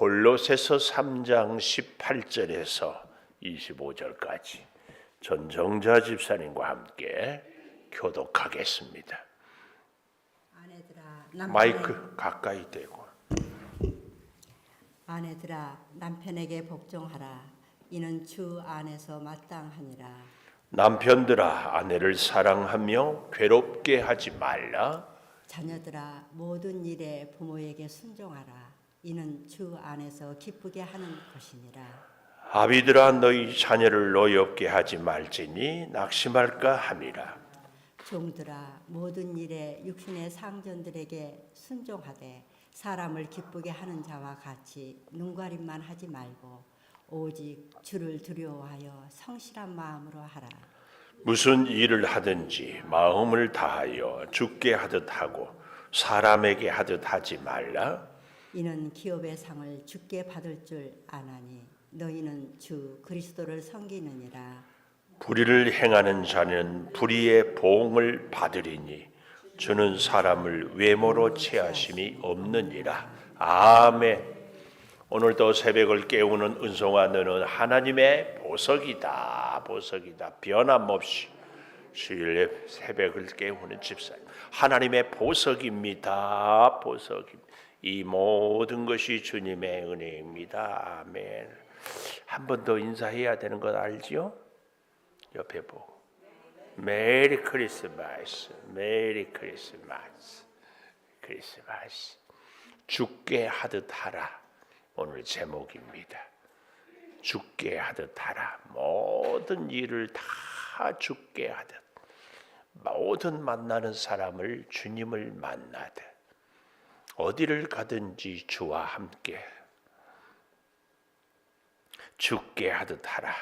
골로새서 3장 18절에서 25절까지 전정자 집사님과 함께 교독하겠습니다. 마이크 가까이 대고. 아내들아, 남편에게 복종하라. 이는 주 안에서 마땅하니라. 남편들아, 아내를 사랑하며 괴롭게 하지 말라. 자녀들아, 모든 일에 부모에게 순종하라. 이는 주 안에서 기쁘게 하는 것이니라. 아비들아, 너희 자녀를 노엽게 하지 말지니 낙심할까 함이라. 종들아, 모든 일에 육신의 상전들에게 순종하되 사람을 기쁘게 하는 자와 같이 눈가림만 하지 말고 오직 주를 두려워하여 성실한 마음으로 하라. 무슨 일을 하든지 마음을 다하여 주께 하듯 하고 사람에게 하듯 하지 말라. 이는 기업의 상을 주께 받을 줄 아나니 너희는 주 그리스도를 섬기느니라. 불의를 행하는 자는 불의의 보응을 받으리니 주는 사람을 외모로 취하심이 없느니라. 아멘. 오늘도 새벽을 깨우는 은송아, 너는 하나님의 보석이다. 보석이다. 변함없이 주일에 새벽을 깨우는 집사님, 하나님의 보석입니다. 보석입니다. 이 모든 것이 주님의 은혜입니다. 아멘. 한 번 더 인사해야 되는 것 알지요? 옆에 보고 메리 크리스마스, 메리 크리스마스, 크리스마스. 죽게 하듯 하라. 오늘 제목입니다. 죽게 하듯 하라. 모든 일을 다 죽게 하듯, 모든 만나는 사람을 주님을 만나듯, 어디를 가든지 주와 함께 죽게 하듯 하라.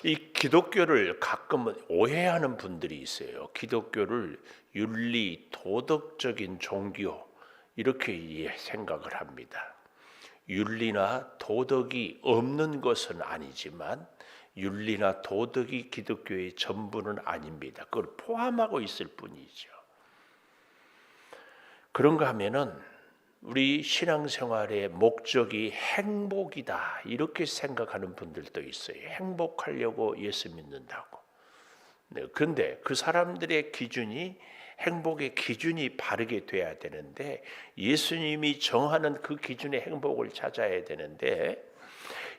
이 기독교를 가끔은 오해하는 분들이 있어요. 기독교를 윤리, 도덕적인 종교 이렇게 생각을 합니다. 윤리나 도덕이 없는 것은 아니지만 윤리나 도덕이 기독교의 전부는 아닙니다. 그걸 포함하고 있을 뿐이죠. 그런가 하면은 우리 신앙생활의 목적이 행복이다 이렇게 생각하는 분들도 있어요. 행복하려고 예수 믿는다고. 네, 그런데 그 사람들의 기준이, 행복의 기준이 바르게 돼야 되는데 예수님이 정하는 그 기준의 행복을 찾아야 되는데,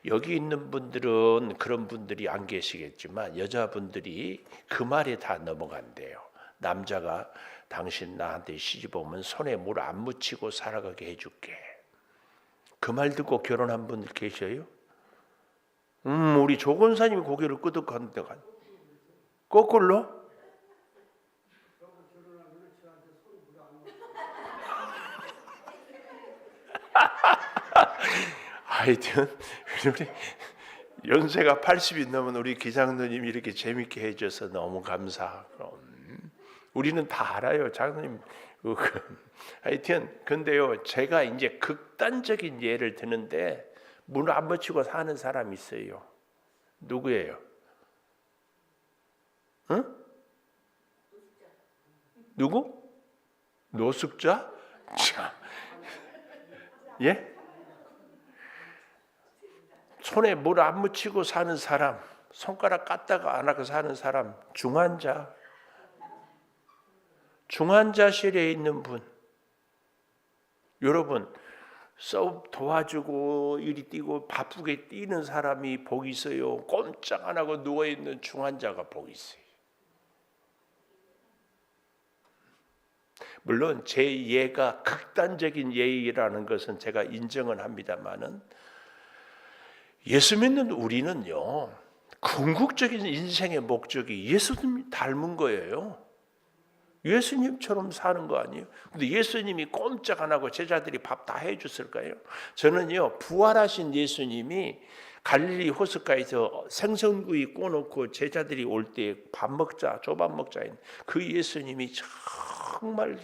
여기 있는 분들은 그런 분들이 안 계시겠지만 여자분들이 그 말에 다 넘어간대요. 남자가 당신 나한테 시집 오면 손에 물 안 묻히고 살아가게 해줄게. 그 말 듣고 결혼한 분들 계셔요? 우리 조 권사님이 고개를 끄덕하는데 거꾸로? 하여튼 우리 연세가 80이 넘은 우리 기장로님이 이렇게 재밌게 해줘서 너무 감사하고, 우리는 다 알아요, 장로님. 하여튼 근데요, 제가 이제 극단적인 예를 드는데 문 안 붙이고 사는 사람 있어요. 누구예요? 응? 누구? 노숙자? 자, 예? 손에 물 안 묻히고 사는 사람, 손가락 깠다가 안 하고 사는 사람, 중환자. 중환자실에 있는 분, 여러분 썩 도와주고 이리 뛰고 바쁘게 뛰는 사람이 복 있어요? 꼼짝 안 하고 누워있는 중환자가 복 있어요? 물론 제 예가 극단적인 예의라는 것은 제가 인정은 합니다만은, 예수 믿는 우리는요, 궁극적인 인생의 목적이 예수님 닮은 거예요. 예수님처럼 사는 거 아니에요? 근데 예수님이 꼼짝 안 하고 제자들이 밥 다 해줬을까요? 저는요, 부활하신 예수님이 갈릴리 호숫가에서 생선구이 구워놓고 제자들이 올 때 밥 먹자, 조밥 먹자 했는데 그 예수님이 정말,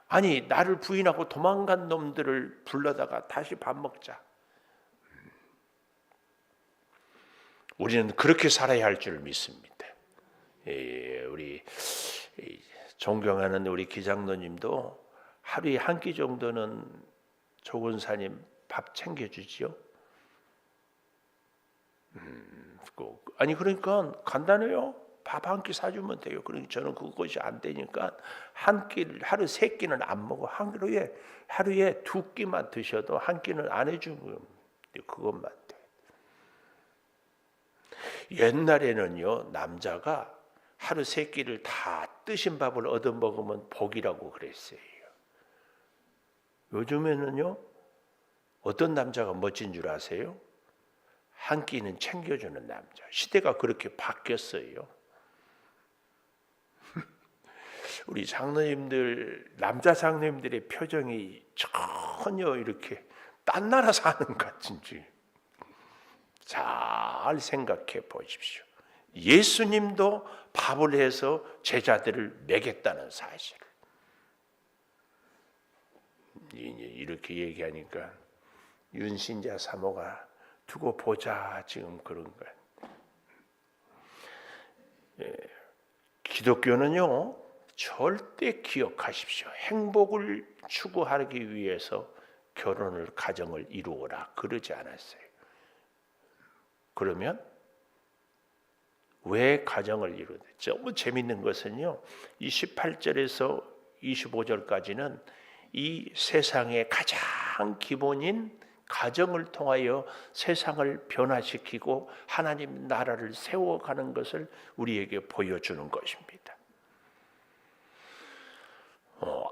아니 나를 부인하고 도망간 놈들을 불러다가 다시 밥 먹자. 우리는 그렇게 살아야 할 줄 믿습니다. 우리 존경하는 우리 기장로님도 하루에 한 끼 정도는 조 권사님 밥 챙겨주지요? 아니 그러니까 간단해요. 밥 한 끼 사주면 돼요. 그러니까 저는 그것이 안 되니까 한 끼를 하루 3끼는 안 먹어. 하루에 2끼만 드셔도 한 끼는 안 해주면 그것만 돼. 옛날에는요 남자가 하루 3끼를 다 뜨신 밥을 얻어 먹으면 복이라고 그랬어요. 요즘에는요 어떤 남자가 멋진 줄 아세요? 한 끼는 챙겨주는 남자. 시대가 그렇게 바뀌었어요. 우리 장로님들, 남자 장로님들의 표정이 전혀 이렇게 딴 나라 사는 것 같은지 잘 생각해 보십시오. 예수님도 밥을 해서 제자들을 먹였다는 사실. 이렇게 얘기하니까 윤신자 사모가 두고 보자 지금 그런 거예요. 기독교는요 절대 기억하십시오. 행복을 추구하기 위해서 결혼을 가정을 이루어라 그러지 않았어요. 그러면 왜 가정을 이루는지 너무 재밌는 것은요. 이 18절에서 25절까지는 이 세상의 가장 기본인 가정을 통하여 세상을 변화시키고 하나님 나라를 세워가는 것을 우리에게 보여주는 것입니다.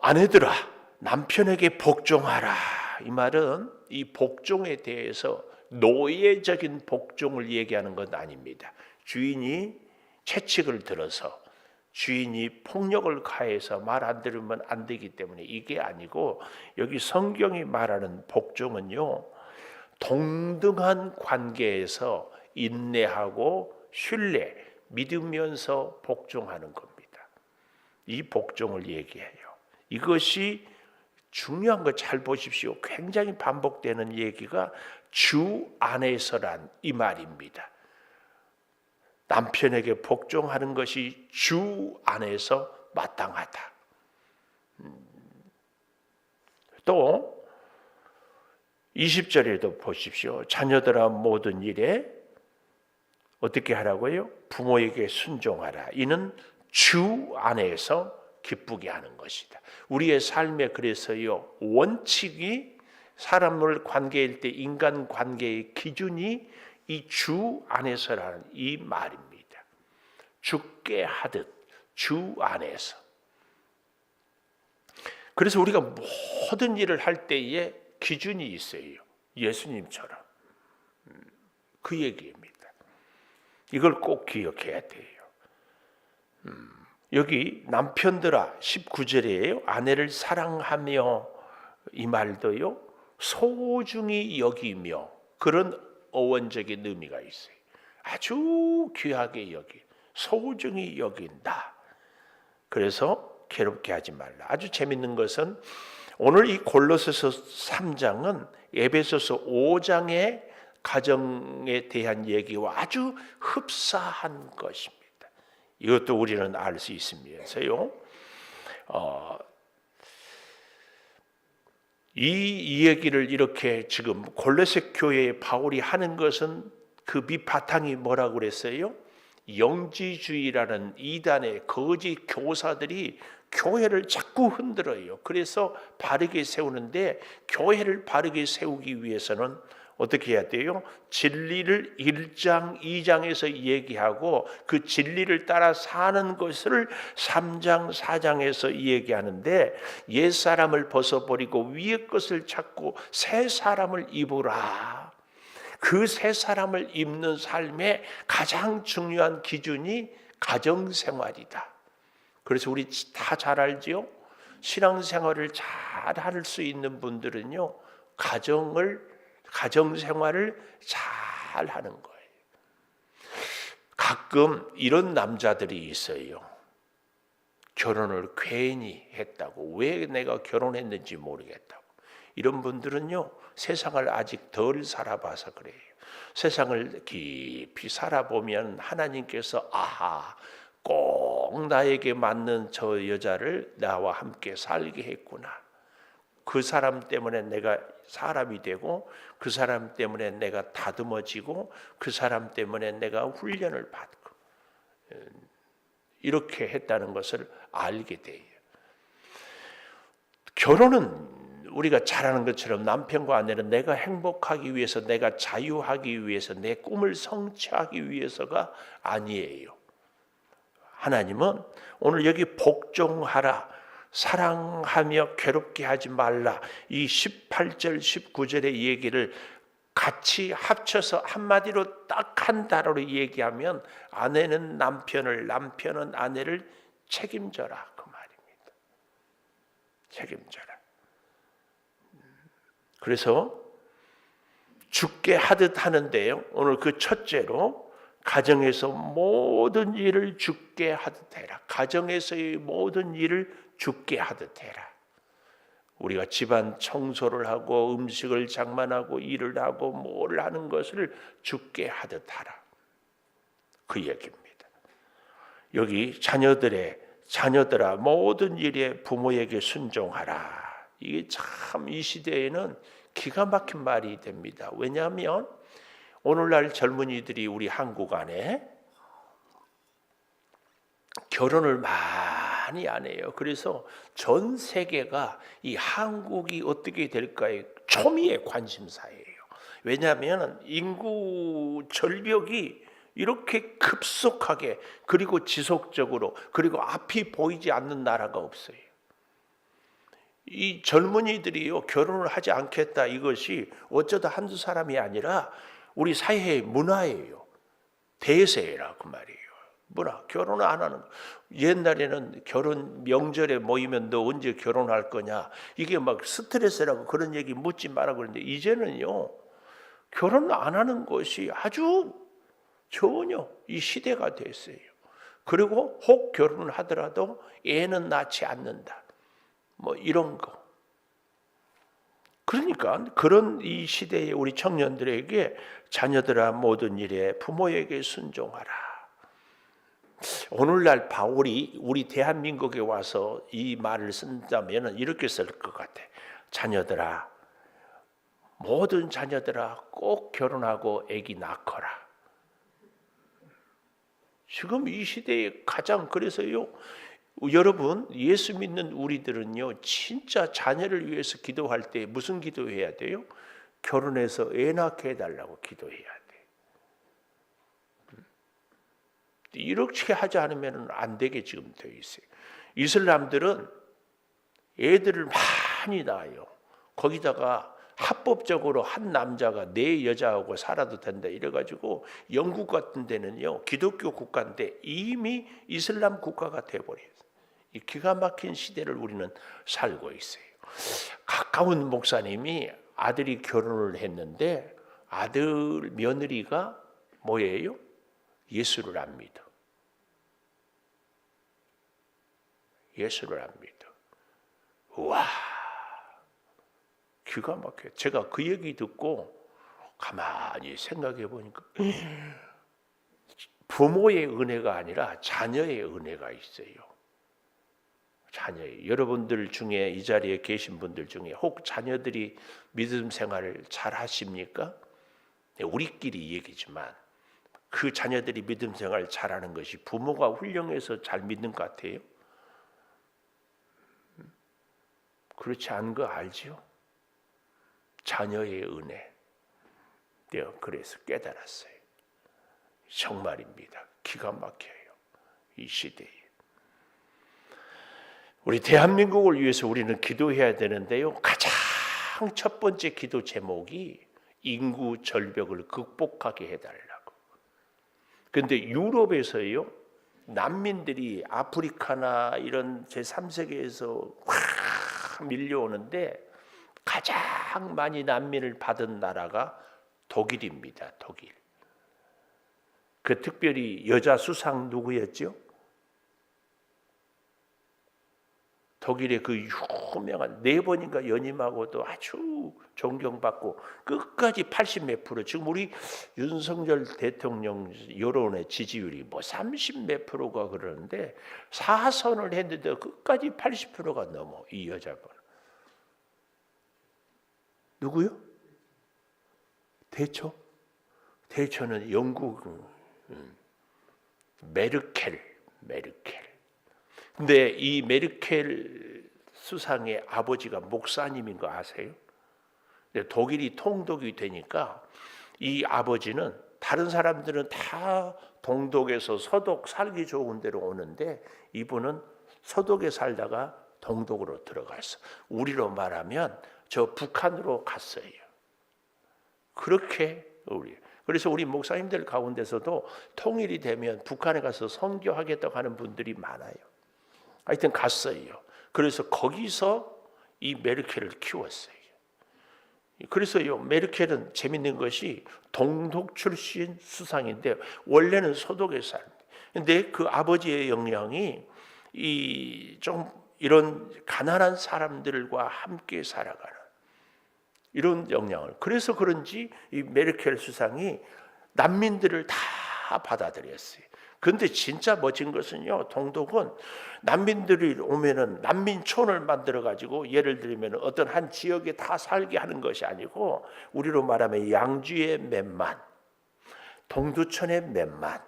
아내들아 남편에게 복종하라. 이 말은 이 복종에 대해서 노예적인 복종을 얘기하는 건 아닙니다. 주인이 채찍을 들어서 주인이 폭력을 가해서 말 안 들으면 안 되기 때문에 이게 아니고 여기 성경이 말하는 복종은요 동등한 관계에서 인내하고 신뢰, 믿으면서 복종하는 겁니다. 이 복종을 얘기해요. 이것이 중요한 거 잘 보십시오. 굉장히 반복되는 얘기가 주 안에서란 이 말입니다. 남편에게 복종하는 것이 주 안에서 마땅하다. 또 20절에도 보십시오. 자녀들아 모든 일에 어떻게 하라고요? 부모에게 순종하라. 이는 주 안에서 기쁘게 하는 것이다. 우리의 삶에 그래서요 원칙이 사람을 관계일 때 인간 관계의 기준이 이 주 안에서라는 이 말입니다. 주께 하듯 주 안에서. 그래서 우리가 모든 일을 할 때에 기준이 있어요. 예수님처럼. 그 얘기입니다. 이걸 꼭 기억해야 돼요. 여기 남편들아 19절이에요. 아내를 사랑하며 이 말도요. 소중히 여기며 그런 어원적인 의미가 있어요. 아주 귀하게 여기 소중히 여긴다. 그래서 괴롭게 하지 말라. 아주 재밌는 것은 오늘 이 골로새서 3장은 에베소서 5장의 가정에 대한 얘기와 아주 흡사한 것입니다. 이것도 우리는 알 수 있으면서요. 이 얘기를 이렇게 지금 골로새 교회에 바울이 하는 것은 그 밑바탕이 뭐라고 그랬어요? 영지주의라는 이단의 거짓 교사들이 교회를 자꾸 흔들어요. 그래서 바르게 세우는데 교회를 바르게 세우기 위해서는 어떻게 해야 돼요? 진리를 1장, 2장에서 얘기하고 그 진리를 따라 사는 것을 3장, 4장에서 얘기하는데 옛사람을 벗어버리고 위의 것을 찾고 새 사람을 입으라. 그 새 사람을 입는 삶의 가장 중요한 기준이 가정생활이다. 그래서 우리 다 잘 알지요? 신앙생활을 잘 할 수 있는 분들은요. 가정생활을 잘 하는 거예요. 가끔 이런 남자들이 있어요. 결혼을 괜히 했다고. 왜 내가 결혼했는지 모르겠다고. 이런 분들은요. 세상을 아직 덜 살아봐서 그래요. 세상을 깊이 살아보면 하나님께서 아하 꼭 나에게 맞는 저 여자를 나와 함께 살게 했구나. 그 사람 때문에 내가 사람이 되고 그 사람 때문에 내가 다듬어지고 그 사람 때문에 내가 훈련을 받고 이렇게 했다는 것을 알게 돼요. 결혼은 우리가 잘 아는 것처럼 남편과 아내는 내가 행복하기 위해서, 내가 자유하기 위해서, 내 꿈을 성취하기 위해서가 아니에요. 하나님은 오늘 여기 복종하라, 사랑하며 괴롭게 하지 말라, 이 18절 19절의 얘기를 같이 합쳐서 한마디로 딱 한 단어로 얘기하면 아내는 남편을, 남편은 아내를 책임져라, 그 말입니다. 책임져라. 그래서 죽게 하듯 하는데요, 오늘 그 첫째로 가정에서 모든 일을 죽게 하듯 해라. 가정에서의 모든 일을 죽게 하듯 해라. 우리가 집안 청소를 하고 음식을 장만하고 일을 하고 뭘 하는 것을 죽게 하듯 하라. 그 얘기입니다. 여기 자녀들아 모든 일에 부모에게 순종하라. 이게 참 이 시대에는 기가 막힌 말이 됩니다. 왜냐하면 오늘날 젊은이들이 우리 한국 안에 결혼을 많이 안 해요. 그래서 전 세계가 이 한국이 어떻게 될까에 초미의 관심사예요. 왜냐하면 인구 절벽이 이렇게 급속하게 그리고 지속적으로 그리고 앞이 보이지 않는 나라가 없어요. 이 젊은이들이요, 결혼을 하지 않겠다, 이것이 어쩌다 한두 사람이 아니라 우리 사회의 문화예요. 대세라 그 말이에요. 문화, 결혼을 안 하는 거. 옛날에는 결혼 명절에 모이면 너 언제 결혼할 거냐, 이게 막 스트레스라고 그런 얘기 묻지 마라 그러는데, 이제는요 결혼 안 하는 것이 아주 전혀 이 시대가 됐어요. 그리고 혹 결혼을 하더라도 애는 낳지 않는다, 뭐 이런 거. 그러니까 그런 이 시대의 우리 청년들에게 자녀들아 모든 일에 부모에게 순종하라. 오늘날 바울이 우리 대한민국에 와서 이 말을 쓴다면 이렇게 쓸 것 같아. 자녀들아, 모든 자녀들아 꼭 결혼하고 아기 낳거라. 지금 이 시대에 가장, 그래서요 여러분, 예수 믿는 우리들은요 진짜 자녀를 위해서 기도할 때 무슨 기도해야 돼요? 결혼해서 애 낳게 해달라고 기도해야 돼. 이렇게 하지 않으면 안 되게 지금 되어 있어요. 이슬람들은 애들을 많이 낳아요. 거기다가 합법적으로 한 남자가 네 여자하고 살아도 된다 이래가지고 영국 같은 데는요 기독교 국가인데 이미 이슬람 국가가 돼버려요. 이 기가 막힌 시대를 우리는 살고 있어요. 가까운 목사님이 아들이 결혼을 했는데 아들 며느리가 뭐예요? 예수를 안 믿어. 예수를 안 믿어. 우와, 기가 막혀요. 제가 그 얘기 듣고 가만히 생각해 보니까 부모의 은혜가 아니라 자녀의 은혜가 있어요. 자녀의, 여러분들 중에 이 자리에 계신 분들 중에 혹 자녀들이 믿음 생활을 잘 하십니까? 우리끼리 얘기지만 그 자녀들이 믿음 생활을 잘하는 것이 부모가 훌륭해서 잘 믿는 것 같아요? 그렇지 않은 거 알죠? 자녀의 은혜. 내가 그래서 깨달았어요. 정말입니다. 기가 막혀요. 이 시대에. 우리 대한민국을 위해서 우리는 기도해야 되는데요. 가장 첫 번째 기도 제목이 인구 절벽을 극복하게 해달라고. 그런데 유럽에서요, 난민들이 아프리카나 이런 제3세계에서 확 밀려오는데 가장 많이 난민을 받은 나라가 독일입니다. 독일. 그 특별히 여자 수상 누구였죠? 독일의 그 유명한 4번인가 연임하고도 아주 존경받고 끝까지 80몇 %, 지금 우리 윤석열 대통령 여론의 지지율이 뭐 30몇 %가 그러는데 4선을 했는데 끝까지 80%가 넘어 이 여자분. 누구요? 대처? 대처는 영국 메르켈. 근데 이 메르켈 수상의 아버지가 목사님인 거 아세요? 독일이 통독이 되니까 이 아버지는 다른 사람들은 다 동독에서 서독 살기 좋은 데로 오는데 이분은 서독에 살다가 동독으로 들어갔어. 우리로 말하면 저 북한으로 갔어요. 그렇게 그래서 우리 목사님들 가운데서도 통일이 되면 북한에 가서 선교하겠다고 하는 분들이 많아요. 하여튼 갔어요. 그래서 거기서 이 메르켈을 키웠어요. 그래서요, 메르켈은 재밌는 것이 동독 출신 수상인데 원래는 서독에 살는데, 근데 그 아버지의 영향이 좀 이런 가난한 사람들과 함께 살아가는 이런 영향을. 그래서 그런지 이 메르켈 수상이 난민들을 다 받아들였어요. 근데 진짜 멋진 것은요, 동독은 난민들이 오면은 난민촌을 만들어 가지고 예를 들면 어떤 한 지역에 다 살게 하는 것이 아니고 우리로 말하면 양주의 몇만, 동두천의 몇만,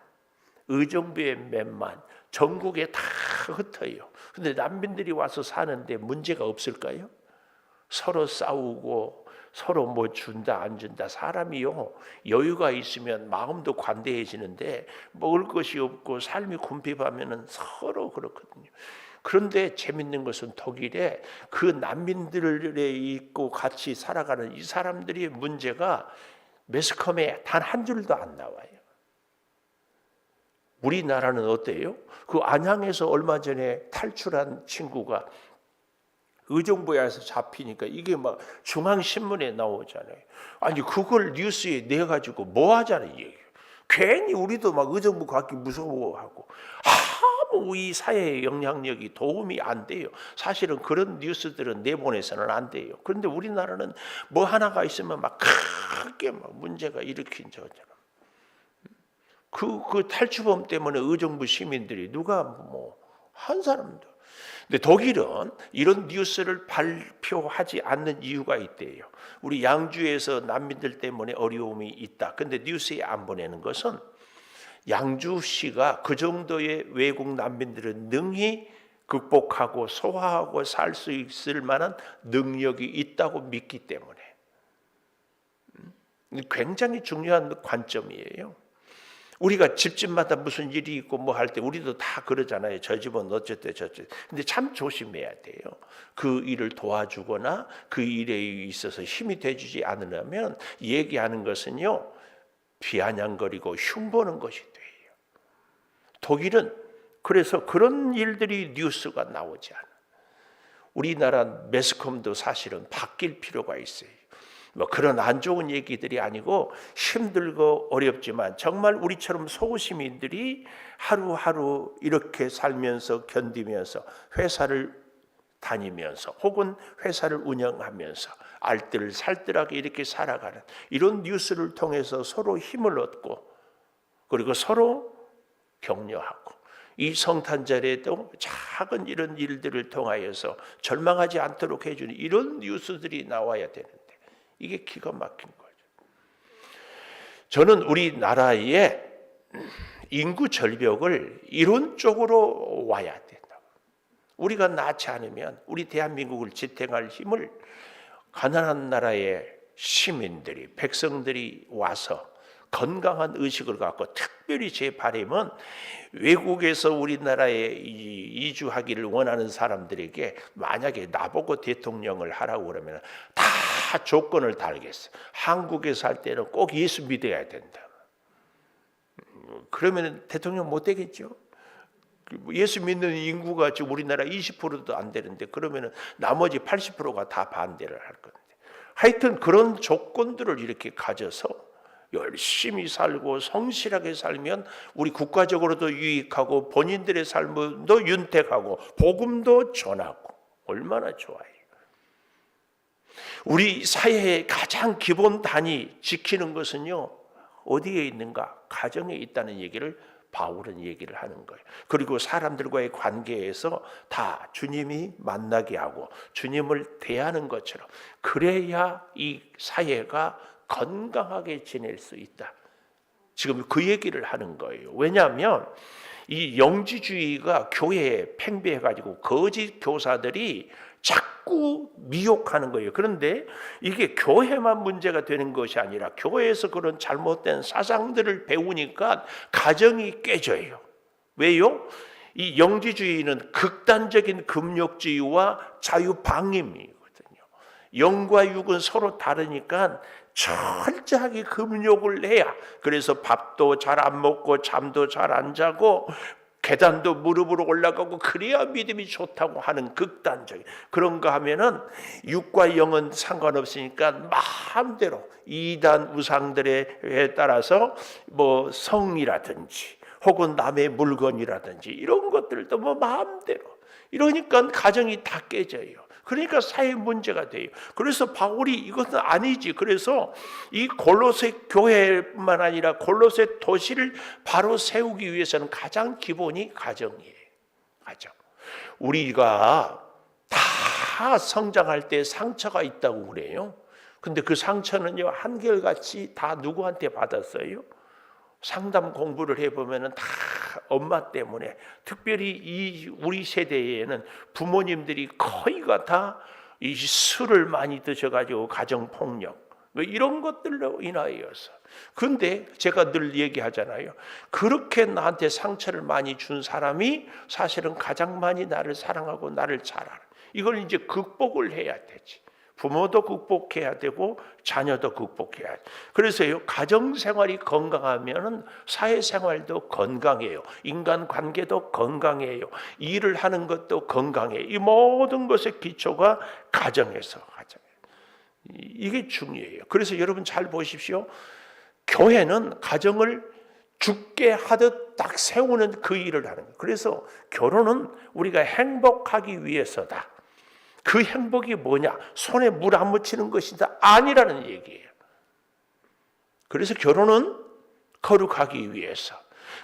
의정부의 몇만, 전국에 다 흩어요. 근데 난민들이 와서 사는데 문제가 없을까요? 서로 싸우고 서로 뭐 준다 안 준다. 사람이요, 여유가 있으면 마음도 관대해지는데 먹을 것이 없고 삶이 궁핍하면은 서로 그렇거든요. 그런데 재밌는 것은 독일에 그 난민들에 있고 같이 살아가는 이 사람들의 문제가 매스컴에 단 한 줄도 안 나와요. 우리나라는 어때요? 그 안양에서 얼마 전에 탈출한 친구가 의정부에서 잡히니까 이게 막 중앙신문에 나오잖아요. 아니 그걸 뉴스에 내가지고 뭐 하자는 얘기예요. 괜히 우리도 막 의정부 가기 무서워하고 아무 이 사회의 영향력이 도움이 안 돼요. 사실은 그런 뉴스들은 내보내서는 안 돼요. 그런데 우리나라는 뭐 하나가 있으면 막 크게 막 문제가 일으킨 저처럼. 그 탈주범 때문에 의정부 시민들이 누가 뭐 한 사람도. 근데 독일은 이런 뉴스를 발표하지 않는 이유가 있대요. 우리 양주에서 난민들 때문에 어려움이 있다. 근데 뉴스에 안 보내는 것은 양주시가 그 정도의 외국 난민들은 능히 극복하고 소화하고 살 수 있을 만한 능력이 있다고 믿기 때문에. 굉장히 중요한 관점이에요. 우리가 집집마다 무슨 일이 있고 뭐 할 때 우리도 다 그러잖아요. 저 집은 어쨌든 저쨌든. 근데 참 조심해야 돼요. 그 일을 도와주거나 그 일에 있어서 힘이 돼주지 않으려면 얘기하는 것은요, 비아냥거리고 흉보는 것이 돼요. 독일은 그래서 그런 일들이 뉴스가 나오지 않아요. 우리나라 매스컴도 사실은 바뀔 필요가 있어요. 뭐 그런 안 좋은 얘기들이 아니고 힘들고 어렵지만 정말 우리처럼 소시민들이 하루하루 이렇게 살면서 견디면서 회사를 다니면서 혹은 회사를 운영하면서 알뜰살뜰하게 이렇게 살아가는 이런 뉴스를 통해서 서로 힘을 얻고 그리고 서로 격려하고 이 성탄절에도 작은 이런 일들을 통하여서 절망하지 않도록 해주는 이런 뉴스들이 나와야 되는데 이게 기가 막힌 거죠. 저는 우리나라의 인구 절벽을 이론적으로 와야 된다. 우리가 낳지 않으면 우리 대한민국을 지탱할 힘을 가난한 나라의 시민들이, 백성들이 와서 건강한 의식을 갖고, 특별히 제 바람은 외국에서 우리나라에 이주하기를 원하는 사람들에게 만약에 나보고 대통령을 하라고 그러면 다 조건을 달겠어. 한국에 살 때는 꼭 예수 믿어야 된다. 그러면 대통령 못 되겠죠. 예수 믿는 인구가 지금 우리나라 20%도 안 되는데 그러면 나머지 80%가 다 반대를 할 건데. 하여튼 그런 조건들을 이렇게 가져서 열심히 살고 성실하게 살면 우리 국가적으로도 유익하고 본인들의 삶도 윤택하고 복음도 전하고 얼마나 좋아요. 우리 사회의 가장 기본 단위 지키는 것은요, 어디에 있는가? 가정에 있다는 얘기를 바울은 얘기를 하는 거예요. 그리고 사람들과의 관계에서 다 주님이 만나게 하고 주님을 대하는 것처럼 그래야 이 사회가 건강하게 지낼 수 있다. 지금 그 얘기를 하는 거예요. 왜냐하면 이 영지주의가 교회에 팽배해가지고 거짓 교사들이 자꾸 미혹하는 거예요. 그런데 이게 교회만 문제가 되는 것이 아니라 교회에서 그런 잘못된 사상들을 배우니까 가정이 깨져요. 왜요? 이 영지주의는 극단적인 금욕주의와 자유방임이거든요. 영과 육은 서로 다르니까 철저하게 금욕을 해야, 그래서 밥도 잘 안 먹고 잠도 잘 안 자고 계단도 무릎으로 올라가고 그래야 믿음이 좋다고 하는 극단적인 그런 거 하면은 육과 영은 상관없으니까 마음대로 이단 우상들에 따라서 뭐 성이라든지 혹은 남의 물건이라든지 이런 것들도 뭐 마음대로 이러니까 가정이 다 깨져요. 그러니까 사회 문제가 돼요. 그래서 바울이 이것은 아니지. 그래서 이 골로새 교회뿐만 아니라 골로새 도시를 바로 세우기 위해서는 가장 기본이 가정이에요. 가정. 우리가 다 성장할 때 상처가 있다고 그래요. 근데 그 상처는요, 한결같이 다 누구한테 받았어요? 상담 공부를 해보면 다 엄마 때문에, 특별히 이 우리 세대에는 부모님들이 거의가 다 이 술을 많이 드셔가지고 가정폭력 이런 것들로 인하여서. 근데 제가 늘 얘기하잖아요. 그렇게 나한테 상처를 많이 준 사람이 사실은 가장 많이 나를 사랑하고 나를 잘 알아. 이걸 이제 극복을 해야 되지. 부모도 극복해야 되고 자녀도 극복해야 돼. 그래서요, 가정생활이 건강하면 사회생활도 건강해요. 인간관계도 건강해요. 일을 하는 것도 건강해요. 이 모든 것의 기초가 가정에서. 이게 중요해요. 그래서 여러분 잘 보십시오. 교회는 가정을 죽게 하듯 딱 세우는 그 일을 하는 거예요. 그래서 결혼은 우리가 행복하기 위해서다. 그 행복이 뭐냐? 손에 물 안 묻히는 것이다. 아니라는 얘기예요. 그래서 결혼은 거룩하기 위해서.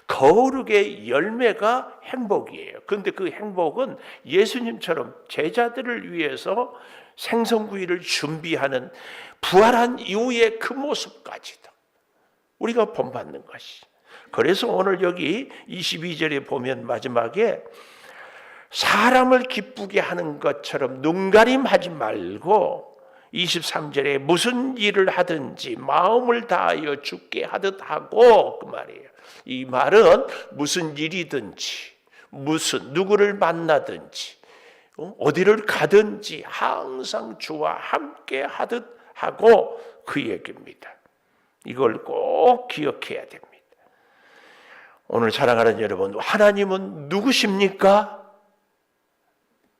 거룩의 열매가 행복이에요. 그런데 그 행복은 예수님처럼 제자들을 위해서 생선구이를 준비하는 부활한 이후의 그 모습까지도 우리가 본받는 것이. 그래서 오늘 여기 22절에 보면 마지막에 사람을 기쁘게 하는 것처럼 눈가림하지 말고 23절에 무슨 일을 하든지 마음을 다하여 주께 하듯 하고, 그 말이에요. 이 말은 무슨 일이든지 무슨 누구를 만나든지 어디를 가든지 항상 주와 함께 하듯 하고, 그 얘기입니다. 이걸 꼭 기억해야 됩니다. 오늘 사랑하는 여러분, 하나님은 누구십니까?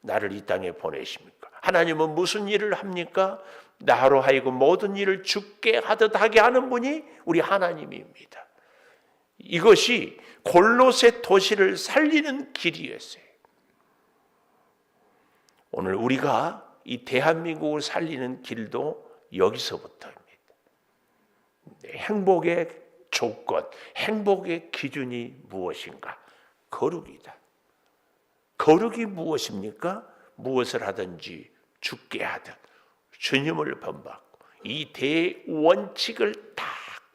나를 이 땅에 보내십니까? 하나님은 무슨 일을 합니까? 나로 하여금 모든 일을 주께 하듯 하게 하는 분이 우리 하나님입니다. 이것이 골로새 도시를 살리는 길이었어요. 오늘 우리가 이 대한민국을 살리는 길도 여기서부터입니다. 행복의 조건, 행복의 기준이 무엇인가? 거룩이다. 거룩이 무엇입니까? 무엇을 하든지 주께 하든 주님을 본받고 이 대원칙을 다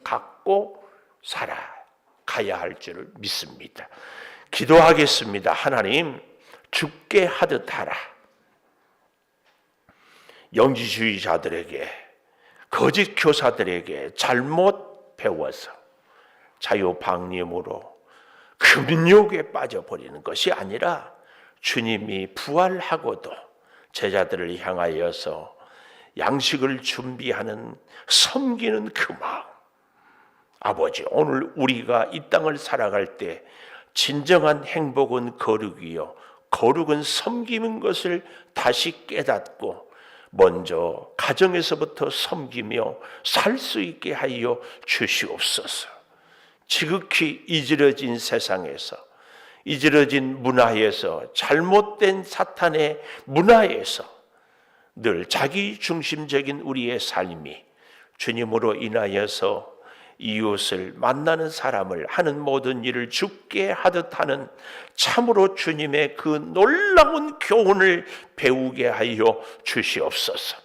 갖고 살아가야 할 줄을 믿습니다. 기도하겠습니다. 하나님, 주께 하듯 하라. 영지주의자들에게, 거짓 교사들에게 잘못 배워서 자유방임으로 금욕에 빠져버리는 것이 아니라 주님이 부활하고도 제자들을 향하여서 양식을 준비하는 섬기는 그 마음. 아버지, 오늘 우리가 이 땅을 살아갈 때 진정한 행복은 거룩이요, 거룩은 섬기는 것을 다시 깨닫고 먼저 가정에서부터 섬기며 살 수 있게 하여 주시옵소서. 지극히 이지러진 세상에서, 이지러진 문화에서, 잘못된 사탄의 문화에서 늘 자기 중심적인 우리의 삶이 주님으로 인하여서 이웃을 만나는 사람을 하는 모든 일을 주께 하듯 하는 참으로 주님의 그 놀라운 교훈을 배우게 하여 주시옵소서.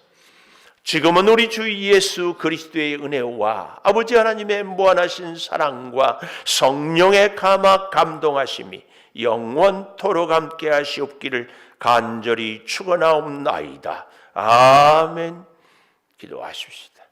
지금은 우리 주 예수 그리스도의 은혜와 아버지 하나님의 무한하신 사랑과 성령의 감화 감동하심이 영원토록 함께 하시옵기를 간절히 축원하옵나이다. 아멘. 기도하십시다.